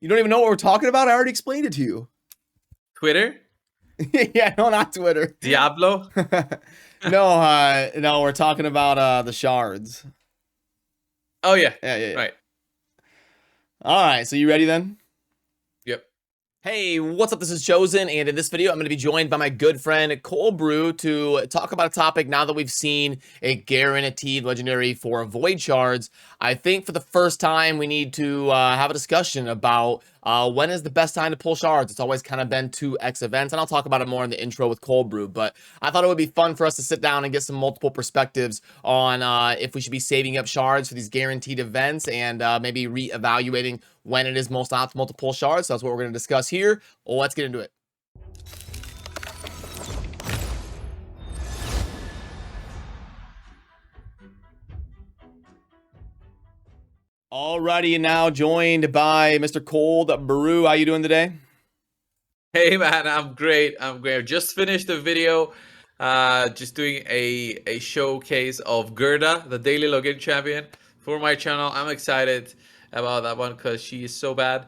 You don't even know what we're talking about? I already explained it to you. Twitter? Yeah, no, not Twitter. Diablo? No, we're talking about the shards. Oh yeah. Yeah. Right. All right, so you ready then? Yep. Hey, what's up? This is Chosen, and in this video, I'm going to be joined by my good friend ColdBrew to talk about a topic now that we've seen a guaranteed legendary for Void Shards. I think for the first time, we need to have a discussion about when is the best time to pull shards. It's always kind of been 2x events, and I'll talk about it more in the intro with ColdBrew, but I thought it would be fun for us to sit down and get some multiple perspectives on if we should be saving up shards for these guaranteed events and maybe re-evaluating when it is most optimal to pull shards. So that's what we're going to discuss here. Let's get into it. Alrighty, now joined by Mr. ColdBrew. How you doing today? Hey man, I'm great. I'm great. I just finished the video, just doing a showcase of Gerda, the daily login champion, for my channel. I'm excited about that one because she is so bad.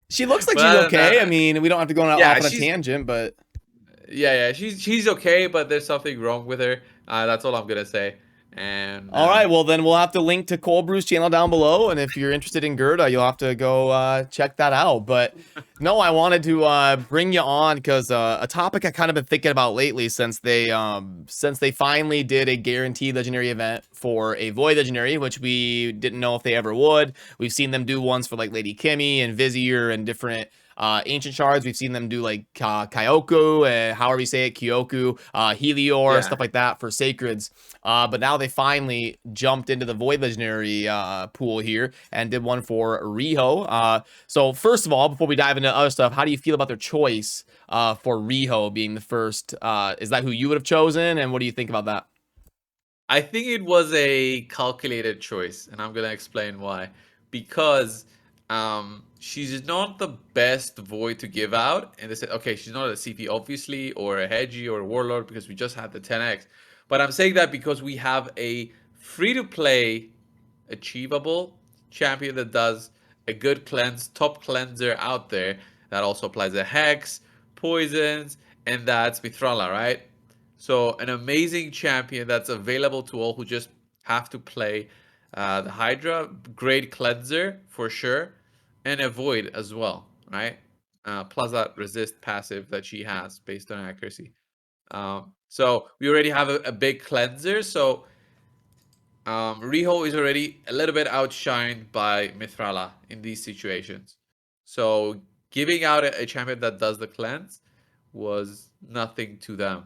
She looks like But she's other than okay. I that, mean, we don't have to go yeah, off on a she's tangent, but she's okay, but there's something wrong with her. That's all I'm gonna say. And all right, well then we'll have to link to ColdBrew's channel down below, and if you're interested in Gerda, you'll have to go check that out. But no, I wanted to bring you on because a topic I kind of been thinking about lately since they finally did a guaranteed legendary event for a Void legendary, which we didn't know if they ever would. We've seen them do ones for like Lady Kimmy and Vizier and different ancient shards. We've seen them do like Kyoku, however you say it, Kyoku, Helior, yeah, stuff like that for sacreds. But now they finally jumped into the Void Legendary pool here and did one for Riho. So first of all, before we dive into other stuff, how do you feel about their choice for Riho being the first? Is that who you would have chosen? And what do you think about that? I think it was a calculated choice, and I'm gonna explain why. Because she's not the best void to give out, and they said, okay, she's not a CP obviously, or a Hedgie, or a Warlord, because we just had the 10x. But I'm saying that because we have a free-to-play, achievable champion that does a good cleanse, top cleanser out there that also applies a hex, poisons, and that's Mithrala, right? So an amazing champion that's available to all who just have to play the Hydra. Great cleanser for sure, and a Void as well, right? Plus that resist passive that she has based on accuracy. So we already have a big cleanser. So Riho is already a little bit outshined by Mithrala in these situations. So giving out a champion that does the cleanse was nothing to them.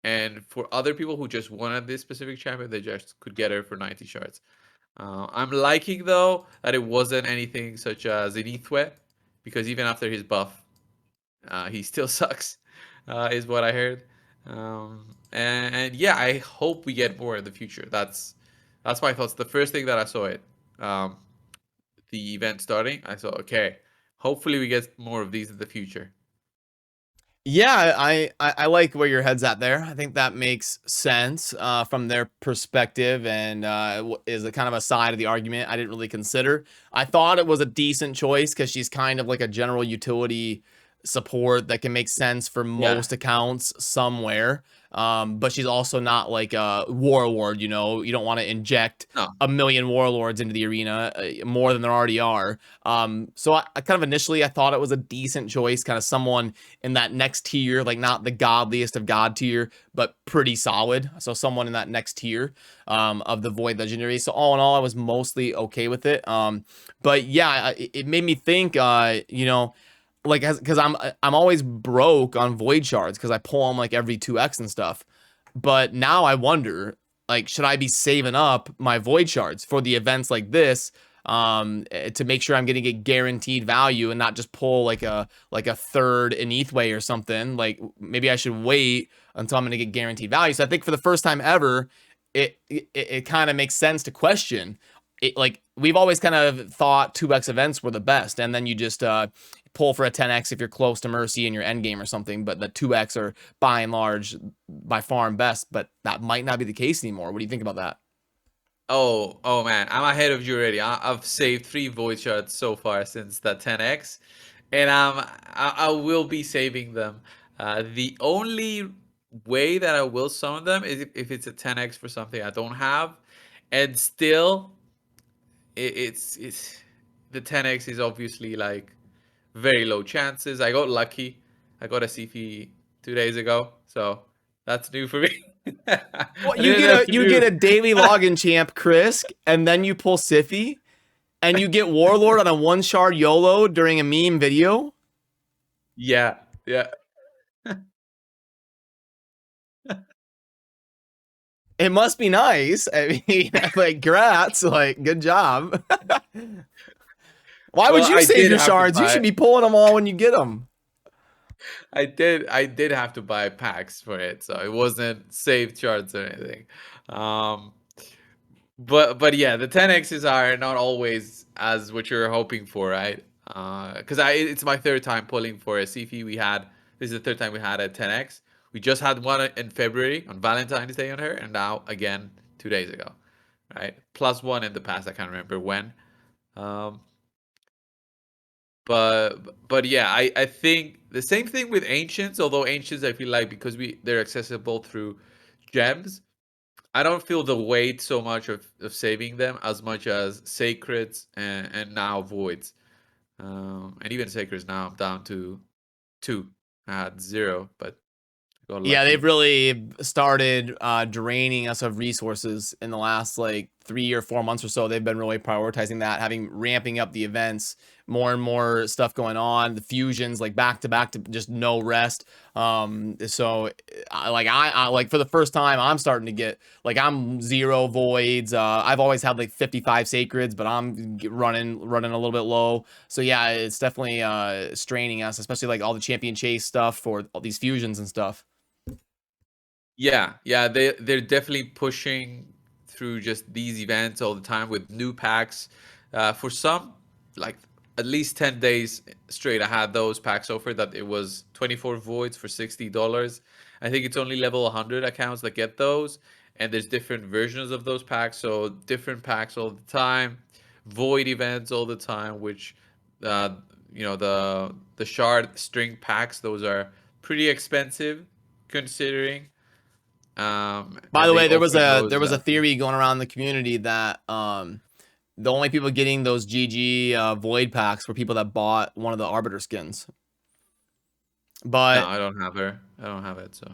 And for other people who just wanted this specific champion, they just could get her for 90 shards. I'm liking, though, that it wasn't anything such as Zenithwe, because even after his buff, he still sucks, is what I heard. And yeah, I hope we get more in the future. That's my thoughts. The first thing that I saw it, the event starting, I thought, okay, hopefully we get more of these in the future. Yeah, I like where your head's at there. I think that makes sense from their perspective, and is a kind of a side of the argument I didn't really consider. I thought it was a decent choice because she's kind of like a general utility support that can make sense for Yeah. most accounts somewhere. But she's also not like a warlord, you know. You don't want to inject No. a million warlords into the arena, more than there already are. So I kind of initially I thought it was a decent choice, kind of someone in that next tier, like not the godliest of god tier, but pretty solid. So someone in that next tier of the Void Legendary. So all in all, I was mostly okay with it. But yeah, it made me think, you know, like, because I'm always broke on Void Shards because I pull them like every 2x and stuff. But now I wonder, like, should I be saving up my Void Shards for the events like this, to make sure I'm going to get guaranteed value and not just pull like a third Enethway or something? Like, maybe I should wait until I'm going to get guaranteed value. So I think for the first time ever, it kind of makes sense to question it. Like, we've always kind of thought 2x events were the best, and then you just pull for a 10x if you're close to Mercy in your end game or something, but the 2x are by and large by far and best, but that might not be the case anymore. What do you think about that? Oh man, I'm ahead of you already. I've saved 3 void shards so far since that 10x, and I will be saving them. The only way that I will summon them is if it's a 10x for something I don't have, and still, it's the 10x is obviously like very low chances. I got lucky. I got a CP 2 days ago, so that's new for me. I Well, didn't know if you you get knew. a daily login champ, Krisk, and then you pull Siffy, and you get Warlord on a 1 shard YOLO during a meme video. Yeah, yeah. It must be nice. I mean, like, grats, like, good job. Why would Well, you I save did your have to shards? You buy. should be pulling them all when you get them. I did have to buy packs for it, so it wasn't saved charts or anything. Um, but yeah, the 10x's are not always as what you're hoping for, right? Because it's my third time pulling for a CFI. This is the third time we had a 10x. We just had one in February on Valentine's Day on her, and now again 2 days ago, right? Plus one in the past. I can't remember when. Um, but yeah, I think the same thing with ancients. Although ancients, I feel like because they're accessible through gems, I don't feel the weight so much of saving them as much as sacreds and now voids. And even sacreds now I'm down to 2. I had 0, but I got Yeah, they've lucky. really started draining us of resources in the last like 3 or 4 months or so. They've been really prioritizing that, having ramping up the events, more and more stuff going on, the fusions like back to back to just no rest. So I like for the first time, I'm starting to get like I'm 0 voids. I've always had like 55 sacreds, but I'm running a little bit low. So yeah, it's definitely straining us, especially like all the champion chase stuff for all these fusions and stuff. Yeah, they're definitely pushing through just these events all the time with new packs. For some, like at least 10 days straight, I had those packs offered that it was 24 voids for $60. I think it's only level 100 accounts that get those, and there's different versions of those packs, so different packs all the time, void events all the time, which uh, the shard string packs, those are pretty expensive considering. By And the they way, offer there those was a theory going around the community that the only people getting those GG void packs were people that bought one of the Arbiter skins. no, But I don't have her. I don't have it, so.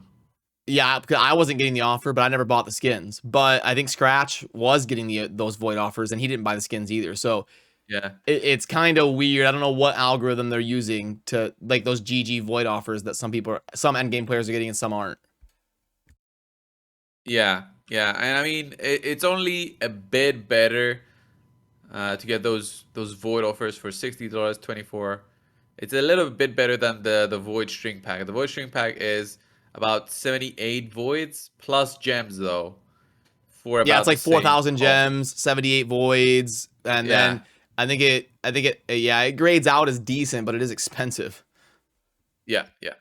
yeah, because I wasn't getting the offer, but I never bought the skins. But I think Scratch was getting those void offers, and he didn't buy the skins either. So Yeah. it's kind of weird. I don't know what algorithm they're using to like those GG void offers that some endgame players are getting and some aren't. Yeah. Yeah. And I mean, it's only a bit better to get those void offers for $60, 24. It's a little bit better than the void string pack. The void string pack is about 78 voids plus gems though, for Yeah, it's about the like same 4,000 cost. gems, 78 voids, and Yeah. then I think it yeah, it grades out as decent, but it is expensive. Yeah. Yeah.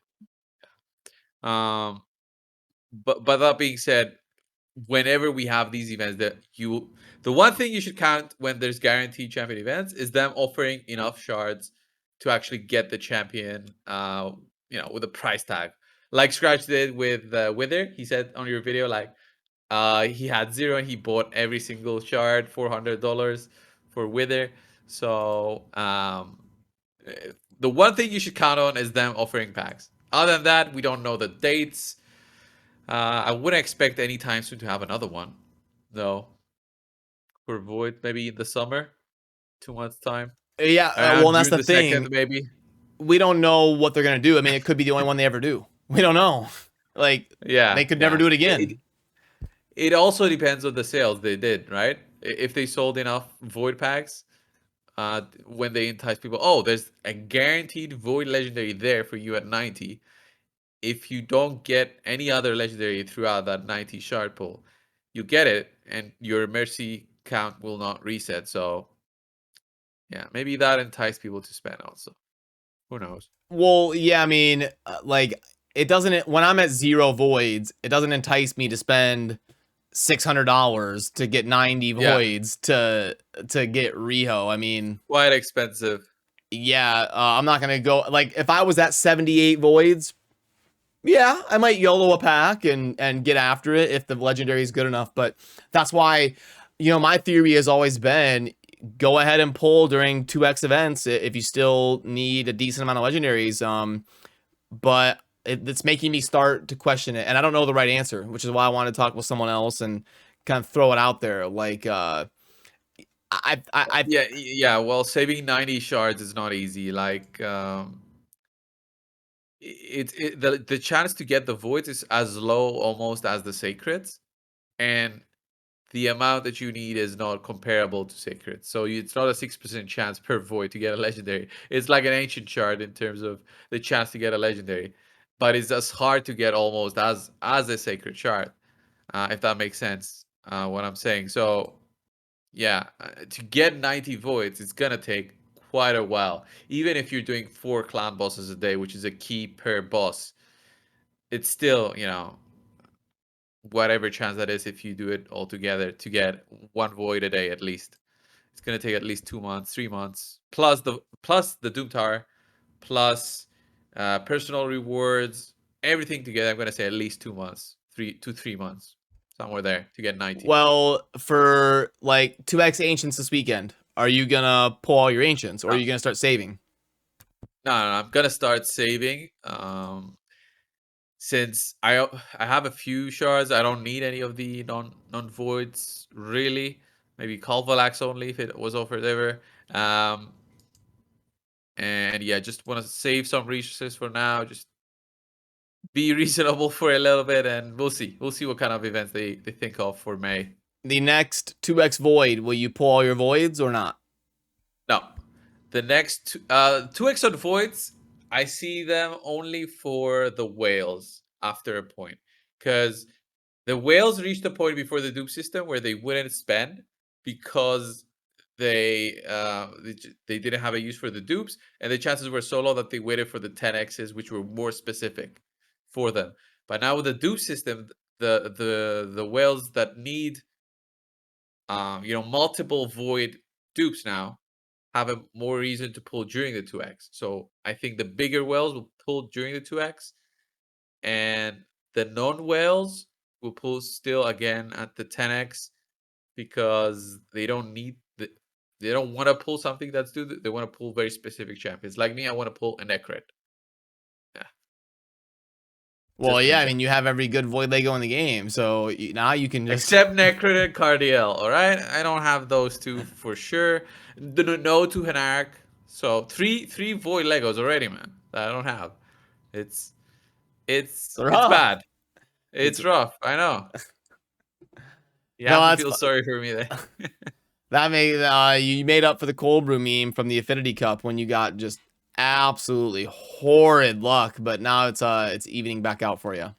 Um but that being said, whenever we have these events, the one thing you should count when there's guaranteed champion events is them offering enough shards to actually get the champion, with a price tag, like Scratch did with Wither. He said on your video, like, he had 0 and he bought every single shard, $400 for Wither. So the one thing you should count on is them offering packs. Other than that, we don't know the dates. I wouldn't expect anytime soon to have another one, though. For Void, maybe in the summer, 2 months time, Yeah, well, around and that's June the the 2nd, thing. maybe. We don't know what they're gonna do. I mean, it could be the only one they ever do. We don't know. Like Yeah, they could never yeah. do it It again. it also depends on the sales they did, right? If they sold enough Void packs, when they entice people, oh, there's a guaranteed Void legendary there for you at 90. If you don't get any other legendary throughout that 90 shard pool, you get it, and your mercy count will not reset. So yeah, maybe that entice people to spend also. Who knows? Well, yeah, I mean, like it doesn't when I'm at 0 voids, it doesn't entice me to spend $600 to get 90 Yeah. voids to get Riho. I mean, Quite expensive. yeah, I'm not gonna go like if I was at 78 voids. Yeah, I might YOLO a pack and get after it if the legendary is good enough. But that's why, my theory has always been go ahead and pull during 2x events if you still need a decent amount of legendaries. But it's making me start to question it, and I don't know the right answer, which is why I want to talk with someone else and kind of throw it out there. Like, Yeah. Well, saving 90 shards is not easy. Like, the chance to get the voids is as low almost as the sacreds, and the amount that you need is not comparable to sacred. So it's not a 6% chance per void to get a legendary. It's like an ancient shard in terms of the chance to get a legendary, but it's as hard to get almost as a sacred shard, if that makes sense. What I'm saying. So yeah, to get 90 voids, it's gonna take quite a while. Even if you're doing 4 clan bosses a day, which is a key per boss, it's still, whatever chance that is if you do it all together to get 1 void a day at least. It's gonna take at least 2 months, 3 months, plus the Doom Tower, plus personal rewards, everything together. I'm gonna say at least 2 months, 3 months, somewhere there to get 90. well, for like 2x ancients this weekend, are you gonna pull all your ancients, or are you gonna start saving? No, I'm gonna start saving. Since I have a few shards, I don't need any of the non voids really. Maybe ColdBrew only if it was offered ever. And yeah, just want to save some resources for now. Just be reasonable for a little bit, and we'll see. We'll see what kind of events they think of for May. The next 2x void, will you pull all your voids or not? No, the next 2x on voids, I see them only for the whales after a point, because the whales reached a point before the dupe system where they wouldn't spend because they didn't have a use for the dupes, and the chances were so low that they waited for the 10x's, which were more specific for them. But now with the dupe system, the whales that need multiple void dupes now have a more reason to pull during the 2x. So I think the bigger whales will pull during the 2x, and the non-whales will pull still again at the 10x because they don't want to pull something that's due. They want to pull very specific champions. Like me, I want to pull a Necret. Yeah. Well, Just yeah, I Ninja. mean, you have every good void Lego in the game, so now you can just... Except Necret and Cardiel, all right? I don't have those two for sure. No to Hanark. So three void Legos already, man. That I don't have. It's rough. bad. It's rough. I know. You No, have to feel sorry for me there. That made you made up for the ColdBrew meme from the Affinity Cup when you got just absolutely horrid luck, but now it's evening back out for you.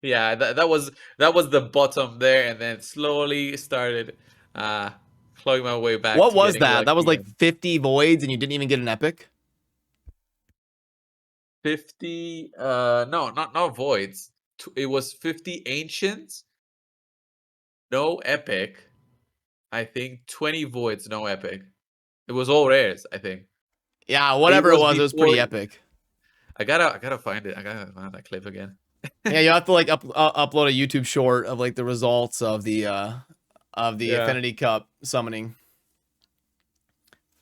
Yeah, that was the bottom there, and then slowly started clawing my way back. What to was getting that? lucky That was like again. 50 voids and you didn't even get an epic? 50 no, not voids. It was 50 ancients, no epic. I think 20 voids, no epic. It was all rares, I think. Yeah, whatever it was before, pretty epic. I gotta find it. I gotta find that clip again. Yeah, you have to like upload a YouTube short of like the results of the Yeah. Affinity Cup summoning.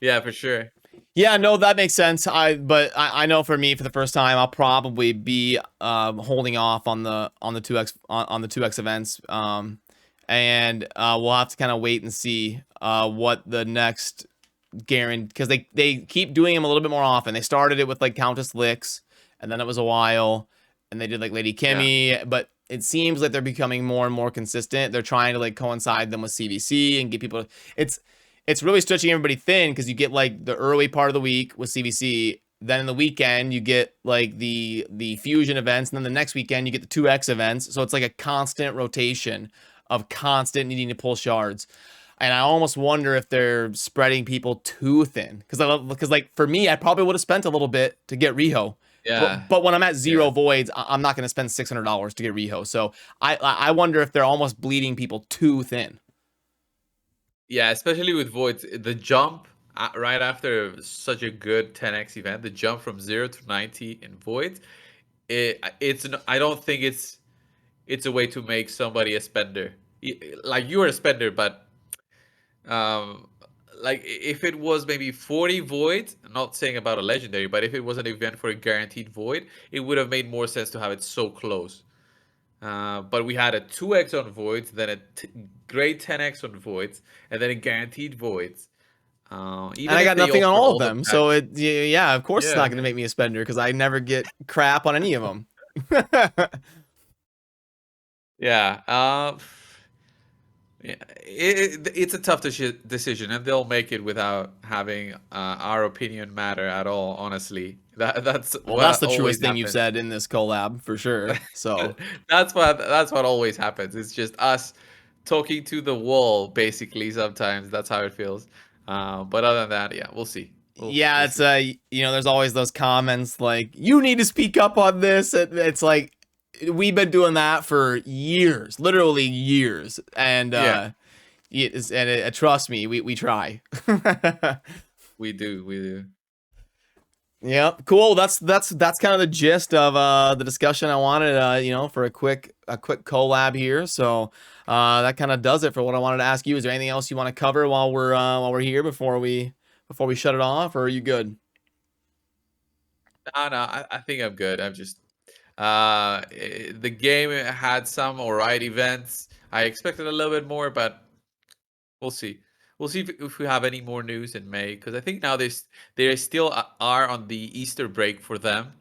Yeah, for sure. Yeah, no, that makes sense. But I know for me, for the first time, I'll probably be holding off on the 2x on the 2x events. And we'll have to kind of wait and see what the next guarantee, because they keep doing them a little bit more often. They started it with like Countess Licks, and then it was a while, and they did like Lady Kimmy, but it seems like they're becoming more and more consistent. They're trying to like coincide them with CVC and get people. It's really stretching everybody thin, because you get like the early part of the week with CVC, then in the weekend you get like the fusion events, and then the next weekend you get the 2x events. So it's like a constant rotation of constant needing to pull shards. And I almost wonder if they're spreading people too thin, because like for me, I probably would have spent a little bit to get Riho, Yeah. But when I'm at zero Yeah. voids, I'm not going to spend $600 to get reho. So I wonder if they're almost bleeding people too thin. Yeah, especially with voids, the jump right after such a good 10x event, the jump from 0 to 90 in voids, I don't think it's a way to make somebody a spender. Like you're a spender, but um like if it was maybe 40 voids, I'm not saying about a legendary, but if it was an event for a guaranteed void, it would have made more sense to have it so close. But we had a 2x on voids, then a great 10x on voids, and then a guaranteed voids. And Even I if got they nothing on offered all of all the them. So packs. yeah, of course it's not Yeah, going to yeah. make me a spender because I never get crap on any of them. Yeah. Yeah, it's a tough decision, and they'll make it without having our opinion matter at all. Honestly, that's Well, that's what the always truest thing you've happens. said in this collab for sure. So That's what always happens. It's just us talking to the wall, basically. Sometimes that's how it feels. But other than that, yeah, we'll see. yeah, We'll it's see. there's always those comments like you need to speak up on this. It's like we've been doing that for years, literally years, and Yeah, trust me, we try. we do. We do. Yep, cool. That's kind of the gist of the discussion I wanted for a quick collab here. So that kind of does it for what I wanted to ask you. Is there anything else you want to cover while we're here before we shut it off, or are you good? No, I think I'm good. I'm just the game had some alright events. I expected a little bit more, but we'll see. We'll see if we have any more news in May, because I think now they still are on the Easter break for them.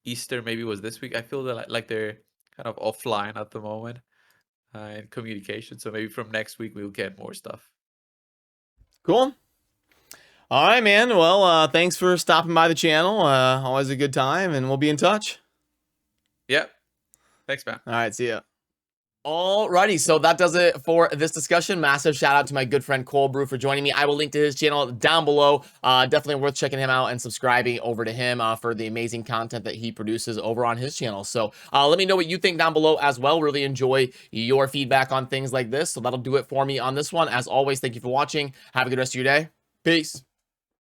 Easter maybe was this week. I feel that like they're kind of offline at the moment in communication. So maybe from next week we'll get more stuff. Cool. All right, man. Well, thanks for stopping by the channel. Always a good time, and we'll be in touch. Yep. Thanks, man. All right, see ya. Alrighty, so that does it for this discussion. Massive shout out to my good friend ColdBrew for joining me. I will link to his channel down below. Definitely worth checking him out and subscribing over to him for the amazing content that he produces over on his channel. So let me know what you think down below as well. Really enjoy your feedback on things like this. So that'll do it for me on this one. As always, thank you for watching. Have a good rest of your day. Peace.